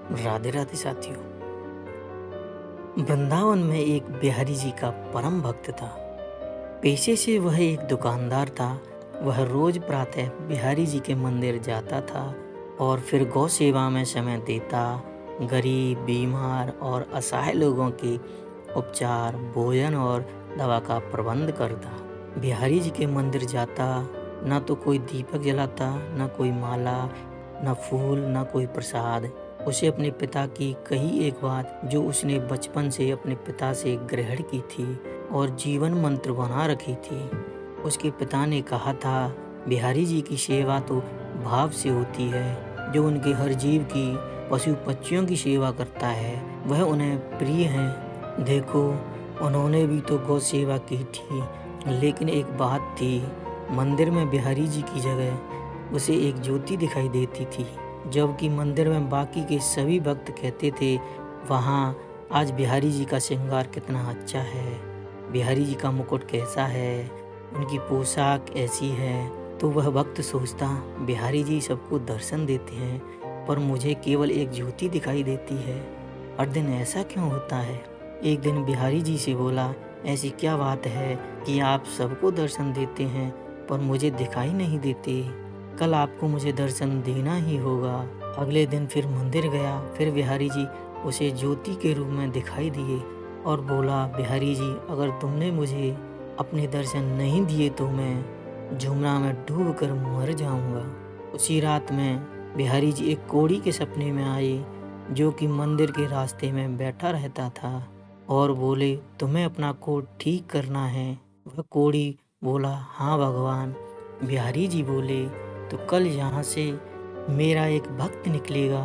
राधे राधे साथियों। वृंदावन में एक बिहारी जी का परम भक्त था। पेशे से वह एक दुकानदार था। वह रोज प्रातः बिहारी जी के मंदिर जाता था और फिर गौ सेवा में समय देता। गरीब, बीमार और असहाय लोगों के उपचार, भोजन और दवा का प्रबंध करता। बिहारी जी के मंदिर जाता, न तो कोई दीपक जलाता, न कोई माला, न फूल, न कोई प्रसाद। उसे अपने पिता की कही एक बात जो उसने बचपन से अपने पिता से ग्रहण की थी और जीवन मंत्र बना रखी थी। उसके पिता ने कहा था, बिहारी जी की सेवा तो भाव से होती है। जो उनके हर जीव की, पशु पक्षियों की सेवा करता है वह उन्हें प्रिय है। देखो, उन्होंने भी तो गौ सेवा की थी, लेकिन एक बात थी, मंदिर में बिहारी जी की जगह उसे एक ज्योति दिखाई देती थी, जबकि मंदिर में बाकी के सभी भक्त कहते थे, वहाँ आज बिहारी जी का श्रृंगार कितना अच्छा है, बिहारी जी का मुकुट कैसा है, उनकी पोशाक ऐसी है। तो वह भक्त सोचता, बिहारी जी सबको दर्शन देते हैं पर मुझे केवल एक ज्योति दिखाई देती है। हर दिन ऐसा क्यों होता है? एक दिन बिहारी जी से बोला, ऐसी क्या बात है कि आप सबको दर्शन देते हैं पर मुझे दिखाई नहीं देते? कल आपको मुझे दर्शन देना ही होगा। अगले दिन फिर मंदिर गया। फिर बिहारी जी उसे ज्योति के रूप में दिखाई दिए और बोला, बिहारी जी, अगर तुमने मुझे अपने दर्शन नहीं दिए तो मैं जमुना में डूब कर मर जाऊंगा। उसी रात में बिहारी जी एक कोढ़ी के सपने में आए जो कि मंदिर के रास्ते में बैठा रहता था और बोले, तुम्हें अपना कोढ़ ठीक करना है। वह कोढ़ी बोला, हाँ भगवान। बिहारी जी बोले, तो कल यहाँ से मेरा एक भक्त निकलेगा,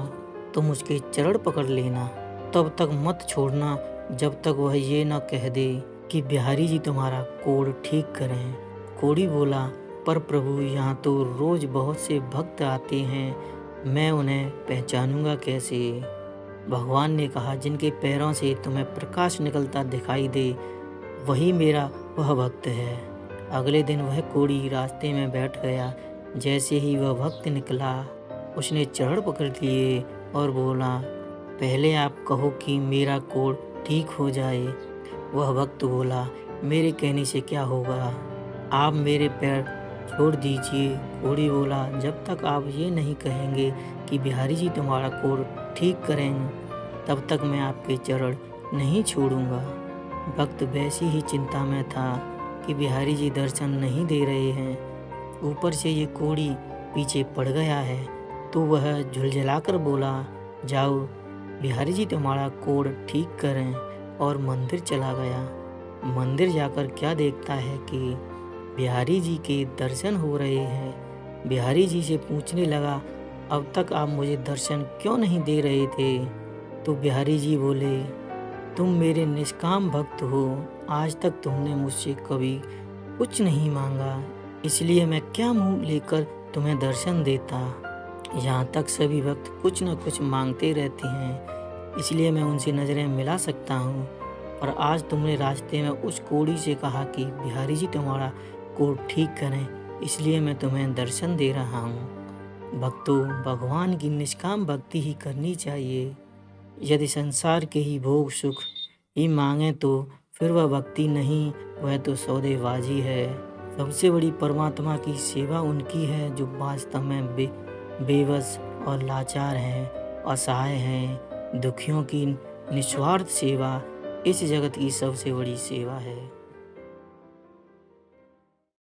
तुम उसके चरण पकड़ लेना, तब तक मत छोड़ना जब तक वह ये न कह दे कि बिहारी जी तुम्हारा कोढ़ ठीक करें। कोढ़ी बोला, पर प्रभु, यहाँ तो रोज बहुत से भक्त आते हैं, मैं उन्हें पहचानूंगा कैसे? भगवान ने कहा, जिनके पैरों से तुम्हें प्रकाश निकलता दिखाई दे वही मेरा वह भक्त है। अगले दिन वह कोढ़ी रास्ते में बैठ गया। जैसे ही वह भक्त निकला, उसने चरण पकड़ लिए और बोला, पहले आप कहो कि मेरा कोढ़ ठीक हो जाए। वह भक्त बोला, मेरे कहने से क्या होगा, आप मेरे पैर छोड़ दीजिए। कोढ़ी बोला, जब तक आप ये नहीं कहेंगे कि बिहारी जी तुम्हारा कोढ़ ठीक करेंगे, तब तक मैं आपके चरण नहीं छोड़ूंगा। भक्त वैसी ही चिंता में था कि बिहारी जी दर्शन नहीं दे रहे हैं, ऊपर से ये कोढ़ी पीछे पड़ गया है। तो वह झुलझुलाकर बोला, जाओ, बिहारी जी तुम्हारा कोढ़ ठीक करें, और मंदिर चला गया। मंदिर जाकर क्या देखता है कि बिहारी जी के दर्शन हो रहे हैं। बिहारी जी से पूछने लगा, अब तक आप मुझे दर्शन क्यों नहीं दे रहे थे? तो बिहारी जी बोले, तुम मेरे निष्काम भक्त हो, आज तक तुमने मुझसे कभी कुछ नहीं मांगा, इसलिए मैं क्या मुंह लेकर तुम्हें दर्शन देता। यहाँ तक सभी भक्त कुछ न कुछ मांगते रहते हैं, इसलिए मैं उनसे नज़रें मिला सकता हूँ। और आज तुमने रास्ते में उस कोढ़ी से कहा कि बिहारी जी तुम्हारा कोढ़ ठीक करें, इसलिए मैं तुम्हें दर्शन दे रहा हूँ। भक्तों, भगवान की निष्काम भक्ति ही करनी चाहिए। यदि संसार के ही भोग सुख ही मांगे तो फिर वह भक्ति नहीं, वह तो सौदेबाजी है। सबसे बड़ी परमात्मा की सेवा उनकी है जो वास्तव में बेबस और लाचार हैं, असहाय हैं। दुखियों की निस्वार्थ सेवा इस जगत की सबसे बड़ी सेवा है।